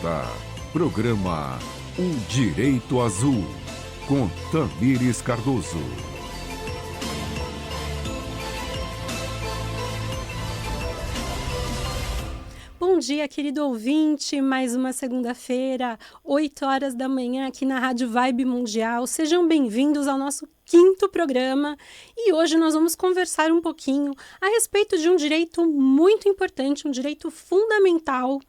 Tá. Programa O Direito Azul, com Tamires Cardoso. Bom dia, querido ouvinte, mais uma segunda-feira, 8 horas da manhã aqui na Rádio Vibe Mundial. Sejam bem-vindos ao nosso 5º programa e hoje nós vamos conversar um pouquinho a respeito de um direito muito importante, um direito fundamental,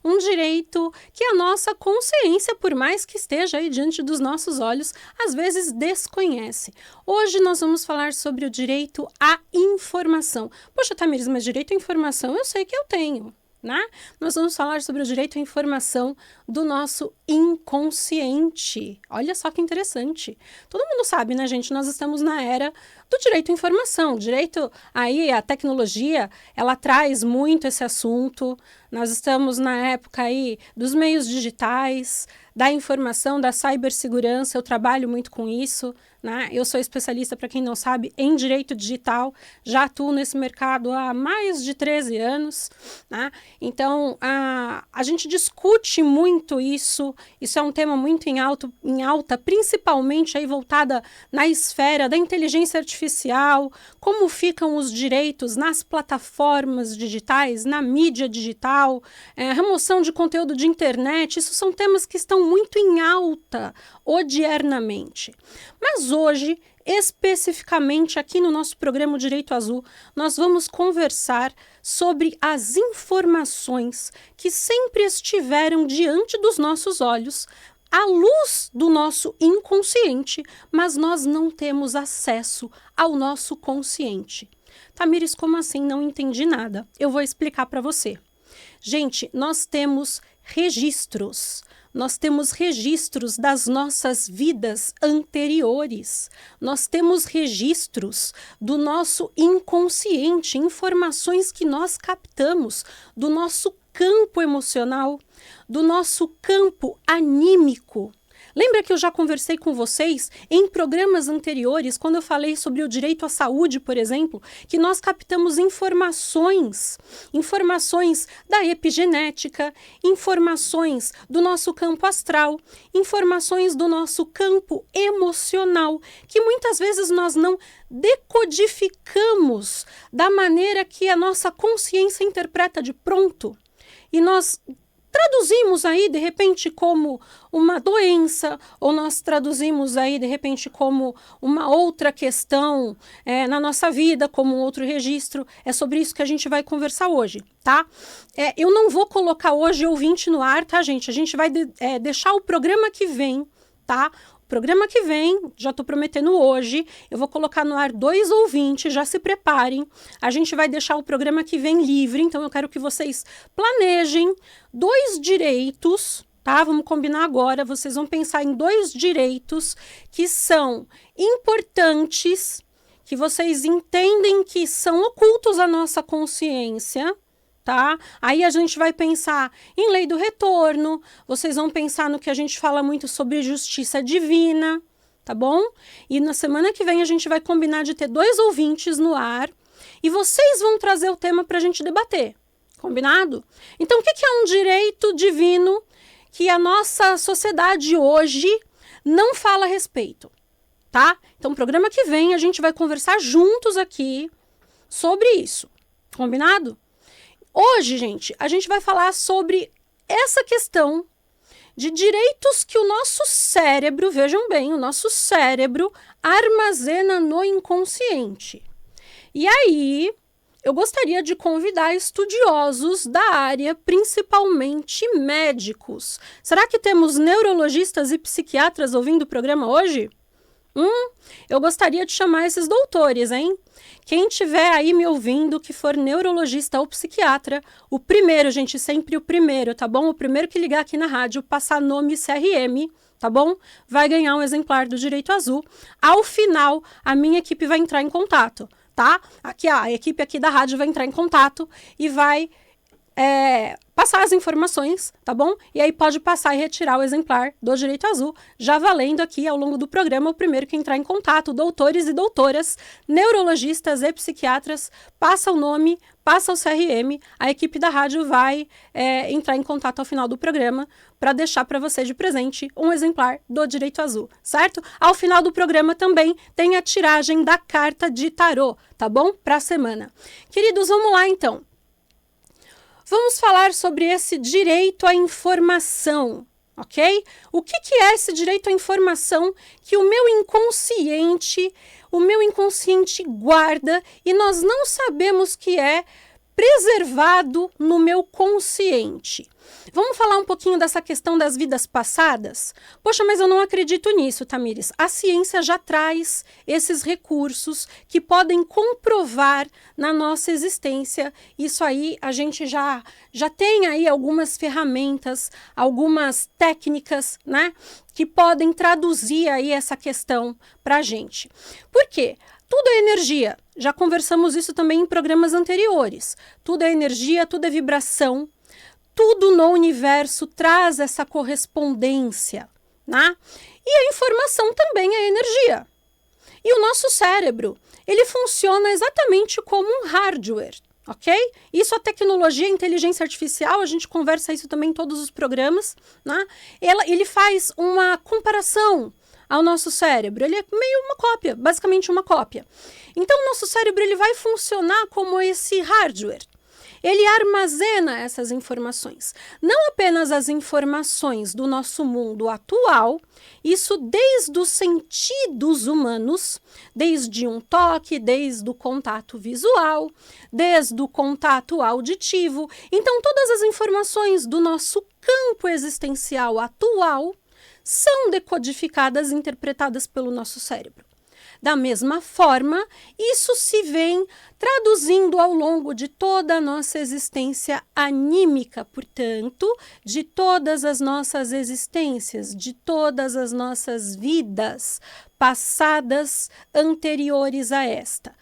um direito que a nossa consciência, por mais que esteja aí diante dos nossos olhos, às vezes desconhece. Hoje nós vamos falar sobre o direito à informação. Poxa, Tamires, mas direito à informação eu sei que eu tenho. Né? Nós vamos falar sobre o direito à informação do nosso inconsciente. Olha só que interessante. Todo mundo sabe, né, gente? Nós estamos na era do direito à informação. Direito aí, a tecnologia, ela traz muito esse assunto. Nós estamos na época aí dos meios digitais, da informação, da cibersegurança. Eu trabalho muito com isso, né? Eu sou especialista, para quem não sabe, em direito digital. Já atuo nesse mercado há mais de 13 anos, né? Então, a gente discute muito isso. Isso é um tema muito em alta, principalmente aí voltada na esfera da inteligência artificial, como ficam os direitos nas plataformas digitais, na mídia digital, remoção de conteúdo de internet. Isso são temas que estão muito em alta odiernamente. Mas hoje, especificamente aqui no nosso programa Direito Azul, nós vamos conversar sobre as informações que sempre estiveram diante dos nossos olhos, à luz do nosso inconsciente, mas nós não temos acesso ao nosso consciente. Tamires, como assim? Não entendi nada. Eu vou explicar para você. Gente, nós temos registros. Nós temos registros das nossas vidas anteriores. Nós temos registros do nosso inconsciente, informações que nós captamos do nosso campo emocional, do nosso campo anímico. Lembra que eu já conversei com vocês em programas anteriores, quando eu falei sobre o direito à saúde, por exemplo, que nós captamos informações da epigenética, informações do nosso campo astral, informações do nosso campo emocional, que muitas vezes nós não decodificamos da maneira que a nossa consciência interpreta de pronto. E nós traduzimos aí, de repente, como uma doença, ou nós traduzimos aí, de repente, como uma outra questão na nossa vida, como um outro registro. É sobre isso que a gente vai conversar hoje, tá? Eu não vou colocar hoje ouvinte no ar, tá, gente? A gente vai deixar o programa que vem, tá? Programa que vem, já estou prometendo hoje, eu vou colocar no ar 2 ouvintes, já se preparem. A gente vai deixar o programa que vem livre, então eu quero que vocês planejem 2 direitos, tá? Vamos combinar agora, vocês vão pensar em 2 direitos que são importantes, que vocês entendem que são ocultos à nossa consciência, tá? Aí a gente vai pensar em lei do retorno, vocês vão pensar no que a gente fala muito sobre justiça divina, tá bom? E na semana que vem a gente vai combinar de ter 2 ouvintes no ar e vocês vão trazer o tema para a gente debater, combinado? Então, o que é um direito divino que a nossa sociedade hoje não fala a respeito, tá? Então, no programa que vem a gente vai conversar juntos aqui sobre isso, combinado? Hoje, gente, a gente vai falar sobre essa questão de direitos que o nosso cérebro, vejam bem, o nosso cérebro armazena no inconsciente. E aí, eu gostaria de convidar estudiosos da área, principalmente médicos. Será que temos neurologistas e psiquiatras ouvindo o programa hoje? Eu gostaria de chamar esses doutores, hein? Quem tiver aí me ouvindo, que for neurologista ou psiquiatra, o primeiro, gente, sempre o primeiro, tá bom? O primeiro que ligar aqui na rádio, passar nome CRM, tá bom? Vai ganhar um exemplar do Direito Azul. Ao final, a minha equipe vai entrar em contato, tá? Aqui, a equipe aqui da rádio vai entrar em contato e vai passar as informações, tá bom? E aí pode passar e retirar o exemplar do Direito Azul, já valendo aqui ao longo do programa o primeiro que entrar em contato, doutores e doutoras, neurologistas e psiquiatras, passa o nome, passa o CRM, a equipe da rádio vai entrar em contato ao final do programa para deixar para você de presente um exemplar do Direito Azul, certo? Ao final do programa também tem a tiragem da carta de tarô, tá bom? Para a semana. Queridos, vamos lá então. Vamos falar sobre esse direito à informação, ok? O que é esse direito à informação que o meu inconsciente guarda e nós não sabemos que é preservado no meu consciente? Vamos falar um pouquinho dessa questão das vidas passadas? Poxa, mas eu não acredito nisso, Tamires. A ciência já traz esses recursos que podem comprovar na nossa existência. Isso aí, a gente já tem aí algumas ferramentas, algumas técnicas, né? Que podem traduzir aí essa questão para a gente. Por quê? Tudo é energia. Já conversamos isso também em programas anteriores. Tudo é energia, tudo é vibração. Tudo no universo traz essa correspondência, né? E a informação também é energia. E o nosso cérebro, ele funciona exatamente como um hardware, ok? Isso a tecnologia, a inteligência artificial, a gente conversa isso também em todos os programas, né? Ele faz uma comparação ao nosso cérebro. Ele é meio uma cópia, basicamente uma cópia. Então, o nosso cérebro ele vai funcionar como esse hardware. Ele armazena essas informações, não apenas as informações do nosso mundo atual, isso desde os sentidos humanos, desde um toque, desde o contato visual, desde o contato auditivo. Então, todas as informações do nosso campo existencial atual são decodificadas e interpretadas pelo nosso cérebro. Da mesma forma, isso se vem traduzindo ao longo de toda a nossa existência anímica, portanto, de todas as nossas existências, de todas as nossas vidas passadas anteriores a esta.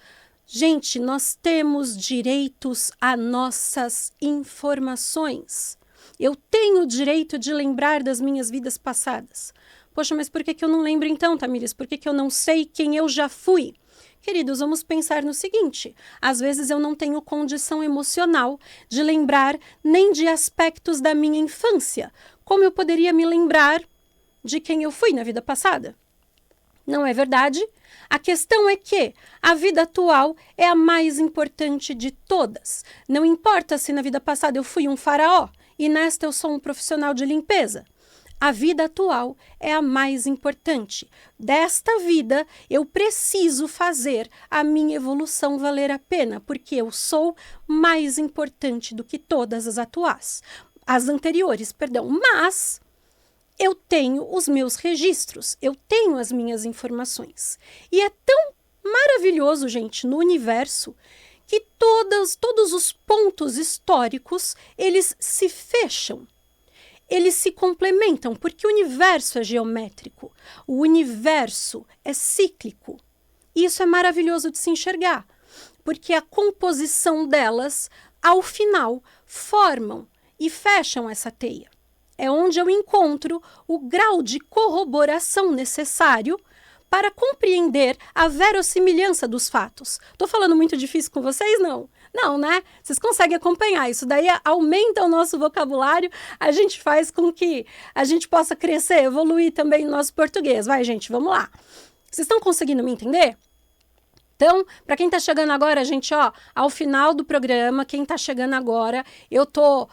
Gente, nós temos direitos a nossas informações. Eu tenho o direito de lembrar das minhas vidas passadas. Poxa, mas por que eu não lembro então, Tamires? Por que eu não sei quem eu já fui? Queridos, vamos pensar no seguinte. Às vezes eu não tenho condição emocional de lembrar nem de aspectos da minha infância. Como eu poderia me lembrar de quem eu fui na vida passada? Não é verdade? A questão é que a vida atual é a mais importante de todas. Não importa se na vida passada eu fui um faraó e nesta eu sou um profissional de limpeza. A vida atual é a mais importante. Desta vida, eu preciso fazer a minha evolução valer a pena, porque eu sou mais importante do que todas as anteriores, perdão. Mas eu tenho os meus registros, eu tenho as minhas informações. E é tão maravilhoso, gente, no universo, que todos os pontos históricos, eles se fecham. Eles se complementam, porque o universo é geométrico, o universo é cíclico. E isso é maravilhoso de se enxergar, porque a composição delas, ao final, formam e fecham essa teia. É onde eu encontro o grau de corroboração necessário para compreender a verossimilhança dos fatos. Estou falando muito difícil com vocês? Não. Não, né? Vocês conseguem acompanhar. Isso daí aumenta o nosso vocabulário, a gente faz com que a gente possa crescer, evoluir também o nosso português. Vai, gente, vamos lá. Vocês estão conseguindo me entender? Então, para quem está chegando agora, gente, ó, ao final do programa, quem está chegando agora, eu estou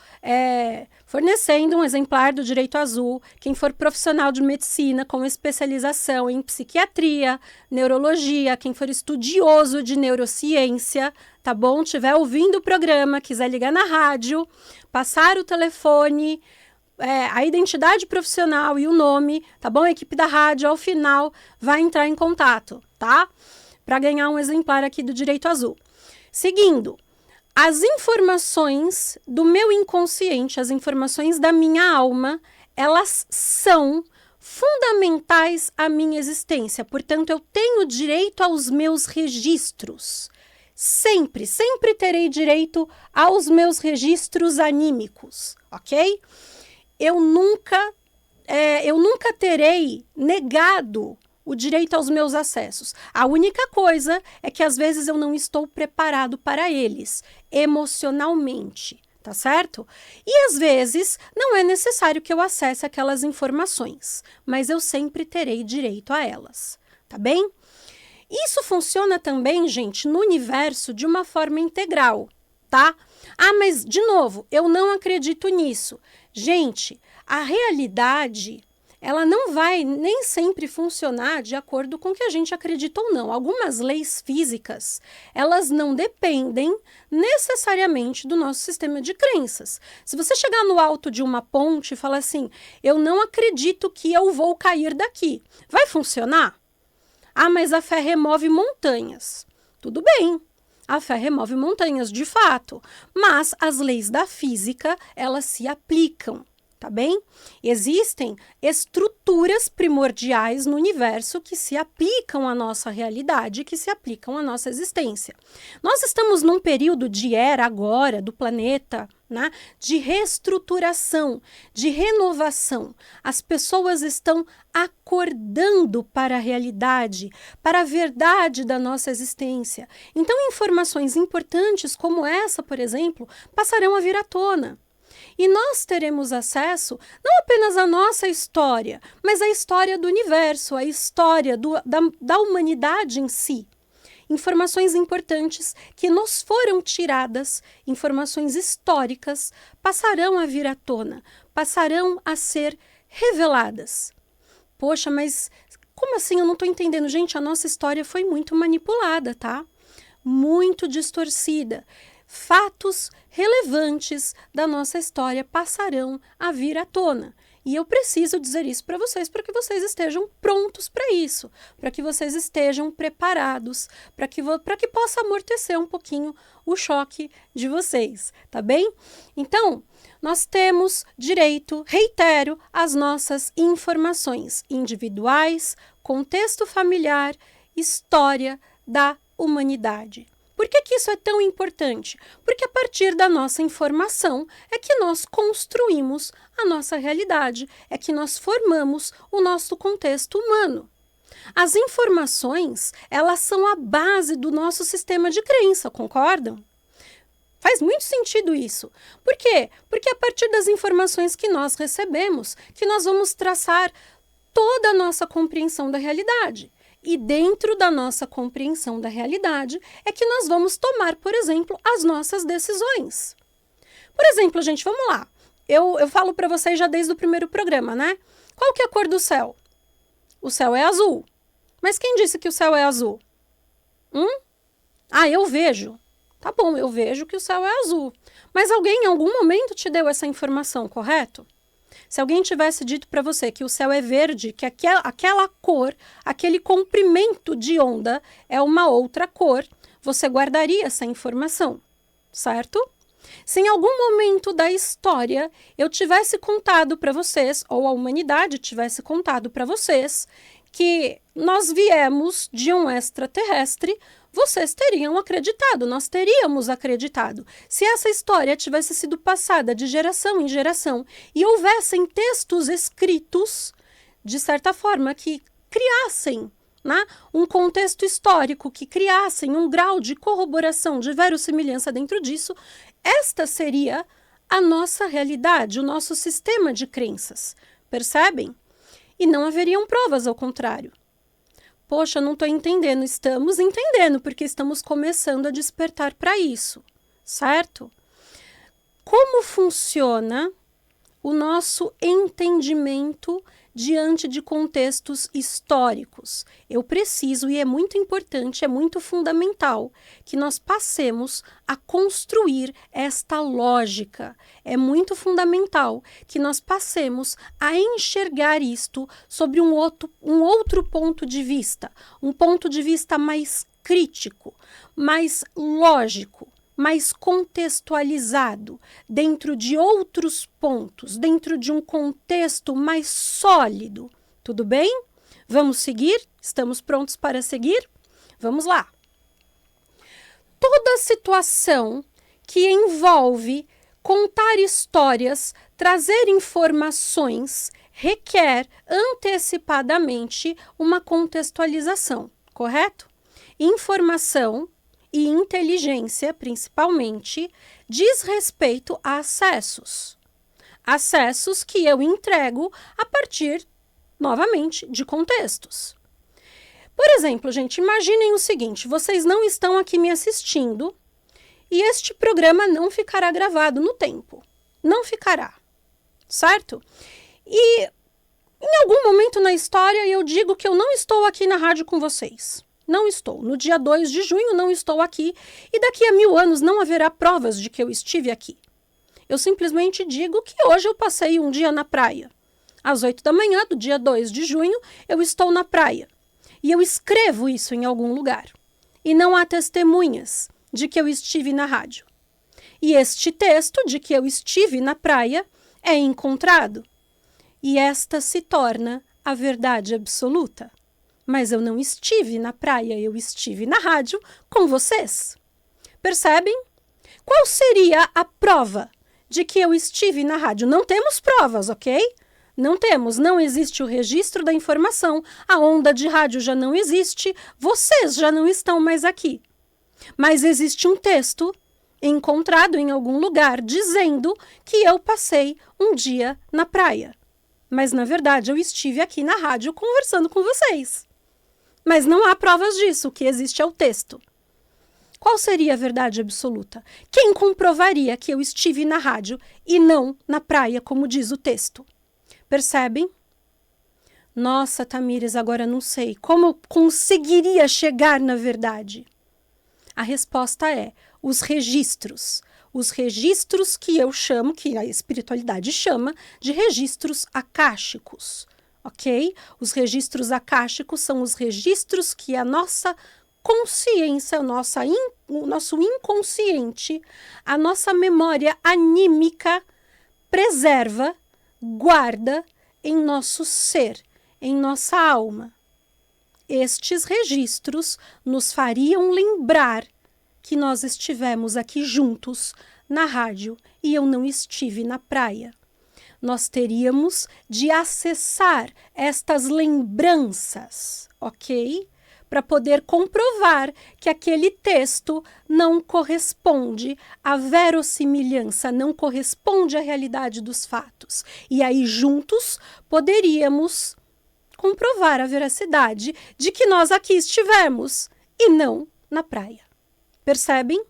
fornecendo um exemplar do Direito Azul. Quem for profissional de medicina com especialização em psiquiatria, neurologia, quem for estudioso de neurociência, tá bom? Tiver ouvindo o programa, quiser ligar na rádio, passar o telefone, a identidade profissional e o nome, tá bom? A equipe da rádio, ao final, vai entrar em contato, tá? Para ganhar um exemplar aqui do Direito Azul. Seguindo, as informações do meu inconsciente, as informações da minha alma, elas são fundamentais à minha existência. Portanto, eu tenho direito aos meus registros. sempre, sempre terei direito aos meus registros anímicos, ok? Eu nunca terei negado o direito aos meus acessos. A única coisa é que às vezes eu não estou preparado para eles, emocionalmente, tá certo? E às vezes não é necessário que eu acesse aquelas informações, mas eu sempre terei direito a elas, tá bem? Isso funciona também, gente, no universo de uma forma integral, tá? Ah, mas, de novo, eu não acredito nisso. Gente, a realidade, ela não vai nem sempre funcionar de acordo com o que a gente acredita ou não. Algumas leis físicas, elas não dependem necessariamente do nosso sistema de crenças. Se você chegar no alto de uma ponte e falar assim, eu não acredito que eu vou cair daqui, vai funcionar? Ah, mas a fé remove montanhas. Tudo bem, a fé remove montanhas, de fato, mas as leis da física, elas se aplicam, tá bem? Existem estruturas primordiais no universo que se aplicam à nossa realidade, que se aplicam à nossa existência. Nós estamos num período de era agora do planeta, né, de reestruturação, de renovação. As pessoas estão acordando para a realidade, para a verdade da nossa existência. Então, informações importantes como essa, por exemplo, passarão a vir à tona. E nós teremos acesso não apenas à nossa história, mas à história do universo, à história da humanidade em si. Informações importantes que nos foram tiradas, informações históricas, passarão a vir à tona, passarão a ser reveladas. Poxa, mas como assim? Eu não estou entendendo. Gente, a nossa história foi muito manipulada, tá? Muito distorcida. Fatos relevantes da nossa história passarão a vir à tona. E eu preciso dizer isso para vocês, para que vocês estejam prontos para isso, para que vocês estejam preparados, para que possa amortecer um pouquinho o choque de vocês, tá bem? Então, nós temos direito, reitero, às nossas informações individuais, contexto familiar, história da humanidade. Por que isso é tão importante? Porque a partir da nossa informação é que nós construímos a nossa realidade, é que nós formamos o nosso contexto humano. As informações, elas são a base do nosso sistema de crença, concordam? Faz muito sentido isso. Por quê? Porque é a partir das informações que nós recebemos, que nós vamos traçar toda a nossa compreensão da realidade. E dentro da nossa compreensão da realidade é que nós vamos tomar, por exemplo, as nossas decisões. Por exemplo, gente, vamos lá. Eu falo para vocês já desde o primeiro programa, né? Qual que é a cor do céu? O céu é azul. Mas quem disse que o céu é azul? Ah, eu vejo. Tá bom, eu vejo que o céu é azul. Mas alguém em algum momento te deu essa informação, correto? Se alguém tivesse dito para você que o céu é verde, que aquela cor, aquele comprimento de onda é uma outra cor, você guardaria essa informação, certo? Se em algum momento da história eu tivesse contado para vocês, ou a humanidade tivesse contado para vocês, que nós viemos de um extraterrestre, vocês teriam acreditado, nós teríamos acreditado. Se essa história tivesse sido passada de geração em geração e houvessem textos escritos, de certa forma, que criassem, né, um contexto histórico, que criassem um grau de corroboração, de verossimilhança dentro disso, esta seria a nossa realidade, o nosso sistema de crenças. Percebem? E não haveriam provas ao contrário. Poxa, não estou entendendo. Estamos entendendo, porque estamos começando a despertar para isso, certo? Como funciona o nosso entendimento diante de contextos históricos? Eu preciso, e é muito importante, é muito fundamental, que nós passemos a construir esta lógica. É muito fundamental que nós passemos a enxergar isto sobre um outro ponto de vista, um ponto de vista mais crítico, mais lógico, mais contextualizado, dentro de outros pontos, dentro de um contexto mais sólido. Tudo bem? Vamos seguir? Estamos prontos para seguir? Vamos lá! toda situação que envolve contar histórias, trazer informações, requer antecipadamente uma contextualização, correto? Informação e inteligência, principalmente, diz respeito a acessos. Acessos que eu entrego a partir, novamente, de contextos. Por exemplo, gente, imaginem o seguinte, vocês não estão aqui me assistindo e este programa não ficará gravado no tempo. Não ficará, certo? E em algum momento na história eu digo que eu não estou aqui na rádio com vocês. Não estou. No dia 2 de junho não estou aqui e daqui a 1000 anos não haverá provas de que eu estive aqui. Eu simplesmente digo que hoje eu passei um dia na praia. Às 8 da manhã do dia 2 de junho eu estou na praia. E eu escrevo isso em algum lugar. E não há testemunhas de que eu estive na rádio. E este texto de que eu estive na praia é encontrado. E esta se torna a verdade absoluta. Mas eu não estive na praia, eu estive na rádio com vocês. Percebem? Qual seria a prova de que eu estive na rádio? Não temos provas, ok? Não temos, não existe o registro da informação, a onda de rádio já não existe, vocês já não estão mais aqui. Mas existe um texto encontrado em algum lugar dizendo que eu passei um dia na praia. Mas, na verdade, eu estive aqui na rádio conversando com vocês. Mas não há provas disso, o que existe é o texto. Qual seria a verdade absoluta? Quem comprovaria que eu estive na rádio e não na praia, como diz o texto? Percebem? Nossa, Tamires, agora não sei. Como eu conseguiria chegar na verdade? A resposta é os registros. Os registros que eu chamo, que a espiritualidade chama, de registros akáshicos. Ok? Os registros akáshicos são os registros que a nossa consciência, o nosso inconsciente, a nossa memória anímica preserva, guarda em nosso ser, em nossa alma. Estes registros nos fariam lembrar que nós estivemos aqui juntos na rádio e eu não estive na praia. Nós teríamos de acessar estas lembranças, ok? Para poder comprovar que aquele texto não corresponde à verossimilhança, não corresponde à realidade dos fatos. E aí, juntos, poderíamos comprovar a veracidade de que nós aqui estivemos e não na praia. Percebem?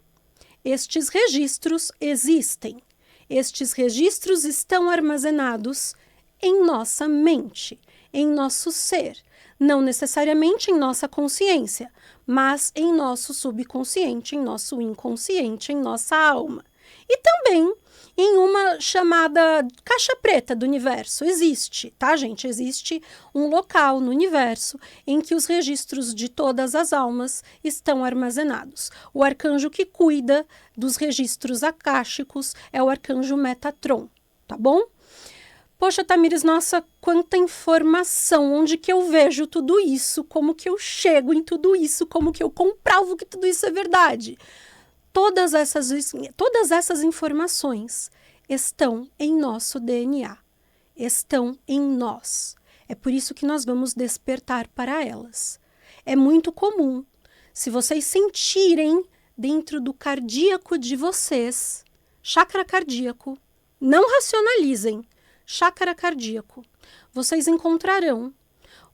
Estes registros existem. Estes registros estão armazenados em nossa mente, em nosso ser. Não necessariamente em nossa consciência, mas em nosso subconsciente, em nosso inconsciente, em nossa alma. E também em uma chamada caixa preta do universo. Existe, tá, gente? Existe um local no universo em que os registros de todas as almas estão armazenados. O arcanjo que cuida dos registros akáshicos é o arcanjo Metatron, tá bom? Poxa, Tamires, nossa, quanta informação, onde que eu vejo tudo isso, como que eu chego em tudo isso, como que eu comprovo que tudo isso é verdade. Todas essas informações estão em nosso DNA, estão em nós. É por isso que nós vamos despertar para elas. É muito comum, se vocês sentirem dentro do cardíaco de vocês, chakra cardíaco, não racionalizem, chakra cardíaco, vocês encontrarão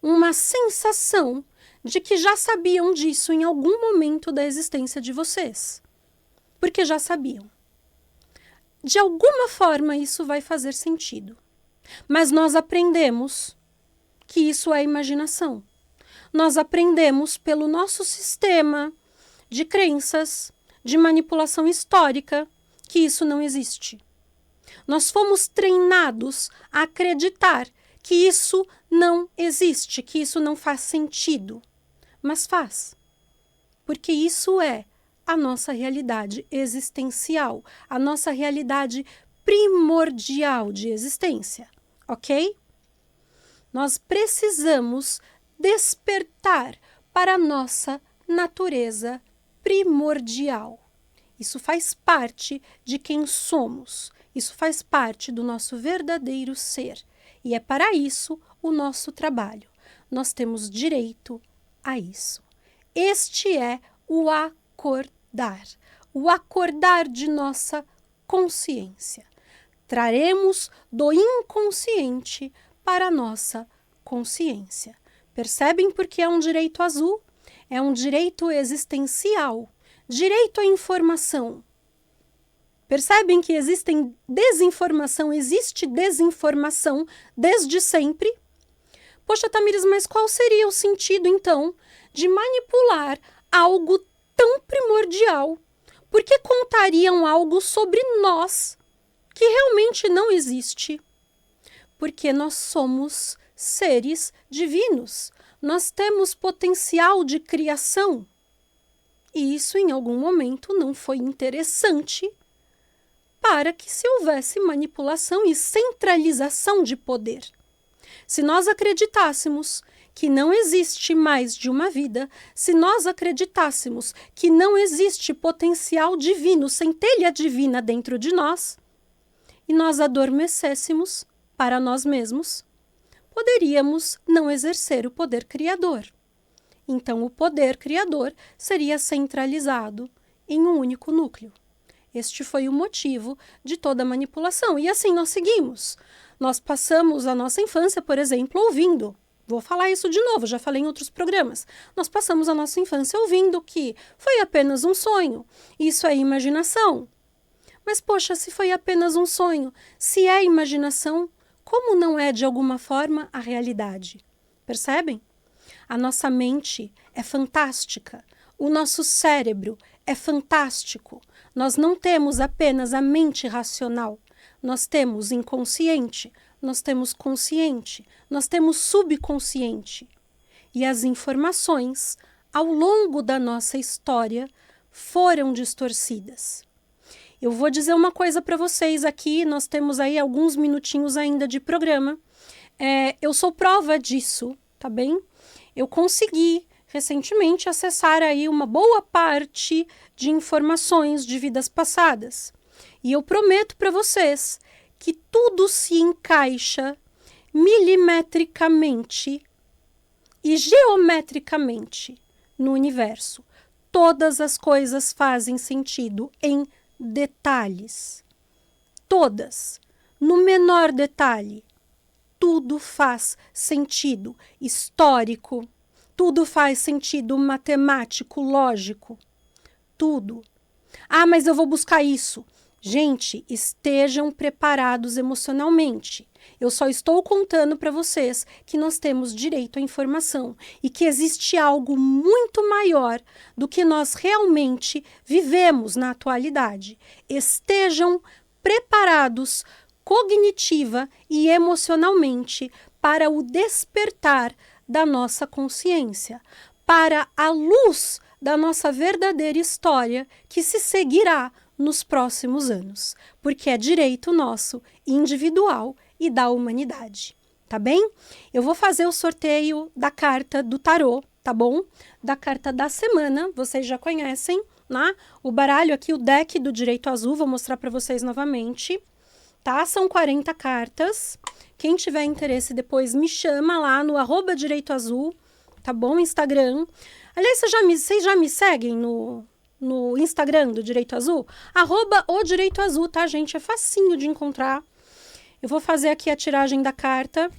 uma sensação de que já sabiam disso em algum momento da existência de vocês. Porque já sabiam. De alguma forma isso vai fazer sentido. Mas nós aprendemos que isso é imaginação. Nós aprendemos pelo nosso sistema de crenças, de manipulação histórica, que isso não existe. Nós fomos treinados a acreditar que isso não existe, que isso não faz sentido. Mas faz. Porque isso é a nossa realidade existencial, a nossa realidade primordial de existência, ok? Nós precisamos despertar para a nossa natureza primordial. Isso faz parte de quem somos. Isso faz parte do nosso verdadeiro ser. E é para isso o nosso trabalho. Nós temos direito a isso. Este é o acordar. O acordar de nossa consciência. Traremos do inconsciente para a nossa consciência. Percebem porque é um direito azul? É um direito existencial. Direito à informação. Percebem que existe desinformação desde sempre? Poxa, Tamires, mas qual seria o sentido, então, de manipular algo tão primordial? Por que contariam algo sobre nós que realmente não existe? Porque nós somos seres divinos. Nós temos potencial de criação. E isso, em algum momento, não foi interessante para que se houvesse manipulação e centralização de poder. Se nós acreditássemos que não existe mais de uma vida, se nós acreditássemos que não existe potencial divino, centelha divina dentro de nós, e nós adormecêssemos para nós mesmos, poderíamos não exercer o poder criador. Então, o poder criador seria centralizado em um único núcleo. Este foi o motivo de toda a manipulação. E assim nós seguimos. Nós passamos a nossa infância, por exemplo, ouvindo. Vou falar isso de novo, já falei em outros programas. Nós passamos a nossa infância ouvindo que foi apenas um sonho. Isso é imaginação. Mas, poxa, se foi apenas um sonho, se é imaginação, como não é de alguma forma a realidade? Percebem? A nossa mente é fantástica. O nosso cérebro é fantástico. Nós não temos apenas a mente racional. Nós temos inconsciente, nós temos consciente, nós temos subconsciente. E as informações, ao longo da nossa história, foram distorcidas. Eu vou dizer uma coisa para vocês aqui, nós temos aí alguns minutinhos ainda de programa. Eu sou prova disso, tá bem? Eu consegui recentemente acessar aí uma boa parte de informações de vidas passadas. E eu prometo para vocês que tudo se encaixa milimetricamente e geometricamente no universo. Todas as coisas fazem sentido em detalhes. Todas. No menor detalhe. Tudo faz sentido histórico. Tudo faz sentido matemático, lógico. Tudo. Ah, mas eu vou buscar isso. Gente, estejam preparados emocionalmente. Eu só estou contando para vocês que nós temos direito à informação e que existe algo muito maior do que nós realmente vivemos na atualidade. Estejam preparados cognitiva e emocionalmente para o despertar da nossa consciência, para a luz da nossa verdadeira história que se seguirá nos próximos anos, porque é direito nosso, individual e da humanidade, tá bem? Eu vou fazer o sorteio da carta do tarô, tá bom? Da carta da semana, vocês já conhecem, né? O baralho aqui, o deck do Direito Azul, vou mostrar para vocês novamente, tá? São 40 cartas. Quem tiver interesse depois me chama lá no @direitoazul, tá bom? Instagram. Aliás, vocês já me seguem no Instagram do Direito Azul? @o_direitoazul, tá, gente? É facinho de encontrar. Eu vou fazer aqui a tiragem da carta.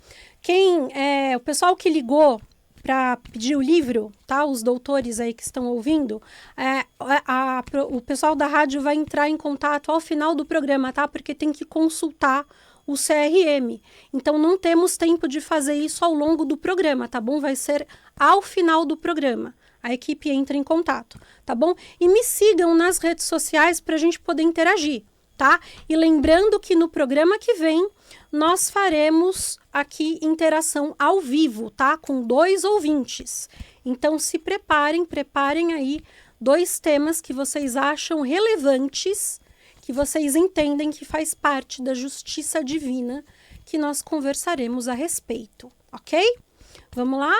O pessoal que ligou para pedir o livro, tá? Os doutores aí que estão ouvindo, o pessoal da rádio vai entrar em contato ao final do programa, tá? Porque tem que consultar o CRM. Então, não temos tempo de fazer isso ao longo do programa, tá bom? Vai ser ao final do programa. A equipe entra em contato, tá bom? E me sigam nas redes sociais para a gente poder interagir, tá? E lembrando que no programa que vem, nós faremos aqui interação ao vivo, tá? Com 2 ouvintes. Então, se preparem aí 2 temas que vocês acham relevantes, que vocês entendem que faz parte da justiça divina, que nós conversaremos a respeito, ok? Vamos lá?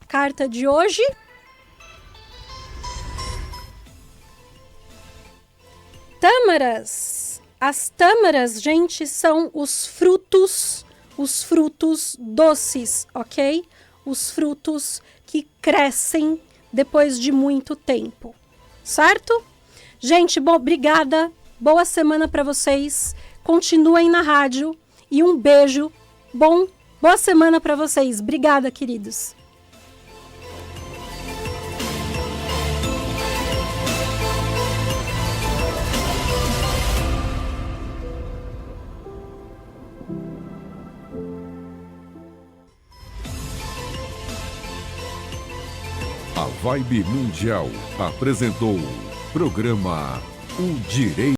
Carta de hoje. tâmaras. As tâmaras, gente, são os frutos doces, ok? Os frutos que crescem depois de muito tempo, certo? Gente, bom, obrigada, boa semana para vocês, continuem na rádio e um beijo, boa semana para vocês, obrigada, queridos. A Vibe Mundial apresentou programa O Direito